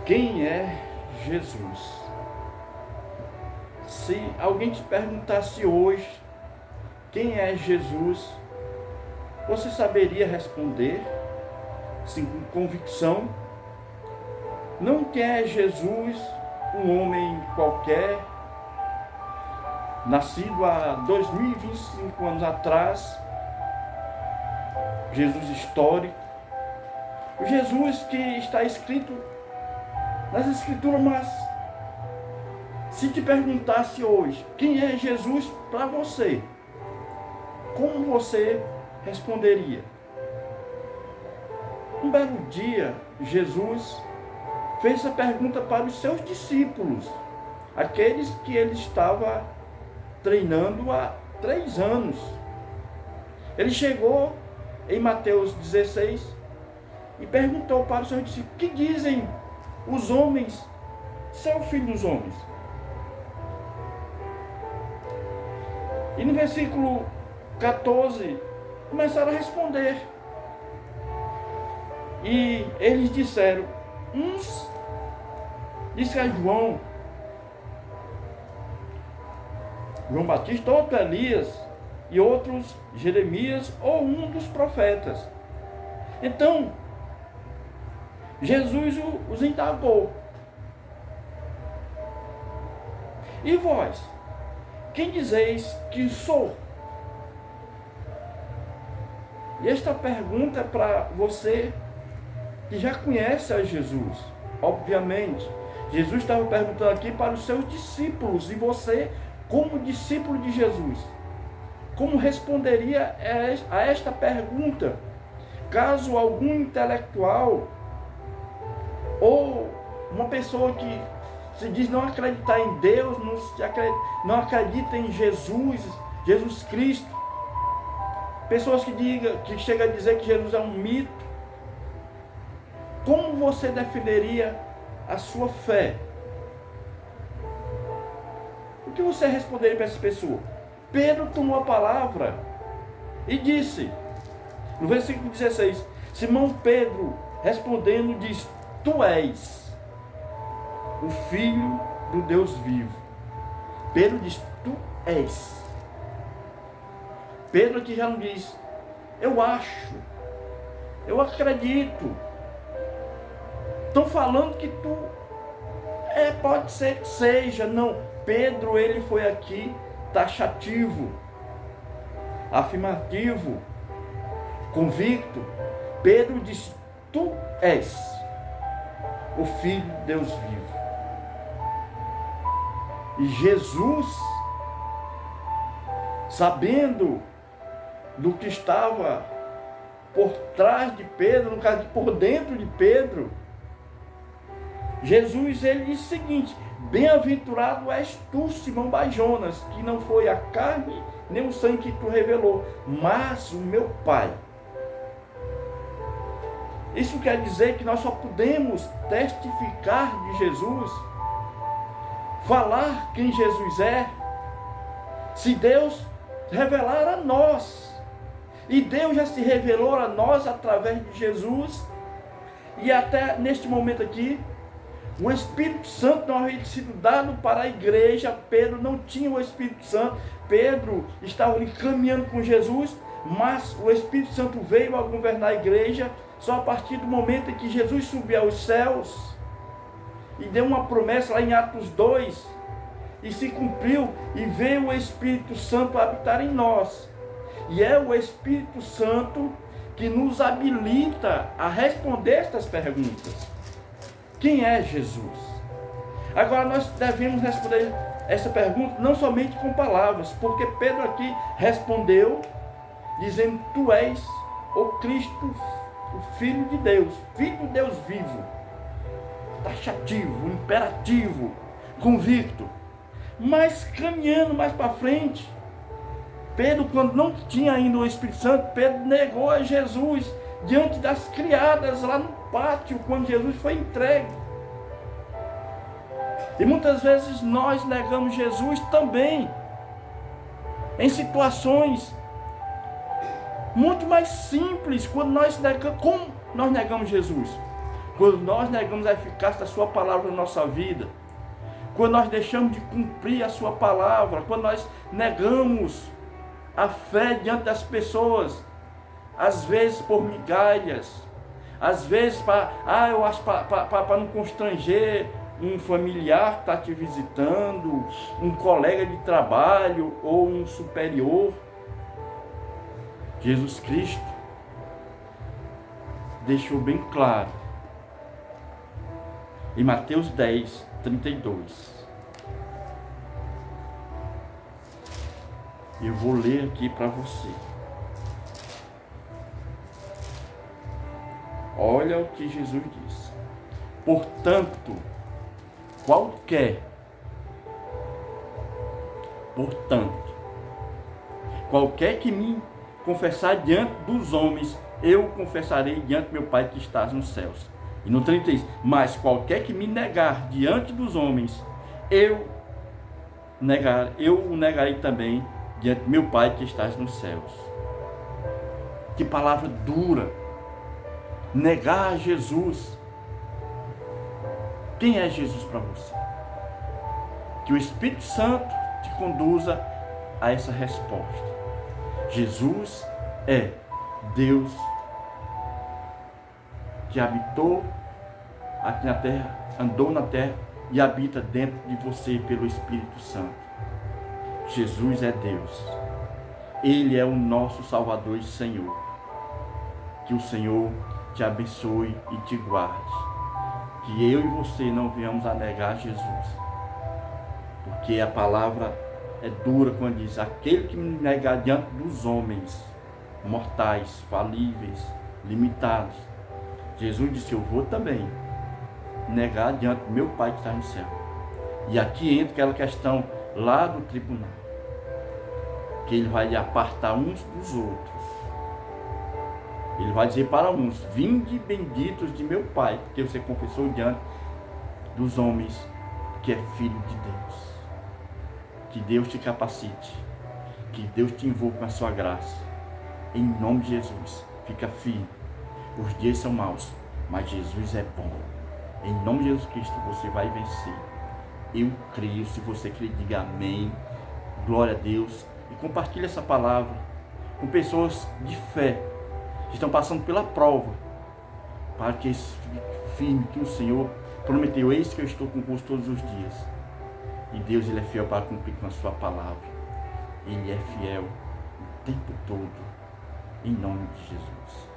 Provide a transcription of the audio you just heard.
Quem é Jesus? Se alguém te perguntasse hoje quem é Jesus, você saberia responder, sim, com convicção? Não quem é Jesus, um homem qualquer, nascido há 2025 anos atrás, Jesus histórico, o Jesus que está escrito nas Escrituras, mas se te perguntasse hoje quem é Jesus para você, como você responderia? Um belo dia, Jesus fez essa pergunta para os seus discípulos, aqueles que ele estava treinando há 3 anos. Ele chegou em Mateus 16 e perguntou para os seus discípulos: que dizem os homens ser o filho dos homens? E no versículo 14 começaram a responder. E eles disseram: uns disse que é João Batista, outro Elias, e outros Jeremias ou um dos profetas. Então Jesus os indagou: e vós, quem dizeis que sou? E esta pergunta é para você que já conhece a Jesus. Obviamente, Jesus estava perguntando aqui para os seus discípulos, e você, como discípulo de Jesus, como responderia a esta pergunta, caso algum intelectual ou uma pessoa que se diz não acreditar em Deus, não acredita em Jesus Cristo, pessoas que chegam a dizer que Jesus é um mito, como você definiria a sua fé? O que você responderia para essa pessoa? Pedro tomou a palavra e disse, no versículo 16, Simão Pedro respondendo diz: tu és o Filho do Deus vivo. Pedro diz: tu és. Pedro aqui já não diz: eu acho, eu acredito, estão falando que tu pode ser que seja. Não, Pedro, ele foi aqui taxativo, afirmativo, convicto. Pedro disse: tu és o Filho de Deus vivo. E Jesus, sabendo do que estava por trás de Pedro, no caso, por dentro de Pedro, Jesus, ele disse o seguinte: bem-aventurado és tu, Simão Bar-Jonas, que não foi a carne nem o sangue que tu revelou, mas o meu Pai. Isso quer dizer que nós só podemos testificar de Jesus, falar quem Jesus é, se Deus revelar a nós. E Deus já se revelou a nós através de Jesus. E até neste momento aqui, o Espírito Santo não havia sido dado para a igreja. Pedro não tinha o Espírito Santo. Pedro estava ali caminhando com Jesus, mas o Espírito Santo veio a governar a igreja só a partir do momento em que Jesus subiu aos céus e deu uma promessa lá em Atos 2, e se cumpriu, e veio o Espírito Santo habitar em nós. E é o Espírito Santo que nos habilita a responder estas perguntas. Quem é Jesus? Agora nós devemos responder essa pergunta não somente com palavras, porque Pedro aqui respondeu dizendo: tu és o Cristo, o Filho de Deus, Filho de Deus vivo, taxativo, imperativo, convicto. Mas caminhando mais para frente, Pedro, quando não tinha ainda o Espírito Santo, Pedro negou a Jesus diante das criadas lá no pátio, quando Jesus foi entregue. E muitas vezes nós negamos Jesus também, em situações muito mais simples. Quando nós negamos, como nós negamos Jesus? quando nós negamos a eficácia da sua palavra na nossa vida, quando nós deixamos de cumprir a sua palavra, quando nós negamos a fé diante das pessoas, às vezes por migalhas, às vezes para não constranger um familiar que está te visitando, um colega de trabalho ou um superior. Jesus Cristo deixou bem claro em Mateus 10, 32. Eu vou ler aqui para você. Olha o que Jesus diz. Portanto, qualquer que me confessar diante dos homens, eu confessarei diante do meu Pai que está nos céus. E no 33, mas qualquer que me negar diante dos homens, eu o negarei também diante do meu Pai que está nos céus. Que palavra dura! Negar Jesus. Quem é Jesus para você? Que o Espírito Santo te conduza a essa resposta. Jesus é Deus que habitou aqui na terra, andou na terra e habita dentro de você pelo Espírito Santo. Jesus é Deus. Ele é o nosso Salvador e Senhor. Que o Senhor te abençoe e te guarde. Que eu e você não venhamos a negar Jesus. Porque a palavra é dura quando diz: aquele que me negar diante dos homens, mortais, falíveis, limitados. Jesus disse: eu vou também negar diante do meu Pai que está no céu. E aqui entra aquela questão lá do tribunal, que ele vai apartar uns dos outros. Ele vai dizer para uns: vinde benditos de meu Pai, porque você confessou diante dos homens que é filho de Deus. Que Deus te capacite, que Deus te envolva com a sua graça. Em nome de Jesus, fica firme. Os dias são maus, mas Jesus é bom. Em nome de Jesus Cristo você vai vencer. Eu creio. Se você crê, diga amém. Glória a Deus. E compartilhe essa palavra com pessoas de fé que estão passando pela prova, para que fique firme, que o Senhor prometeu: eis que eu estou convosco todos os dias. E Deus, Ele é fiel para cumprir com a sua palavra. Ele é fiel o tempo todo. Em nome de Jesus.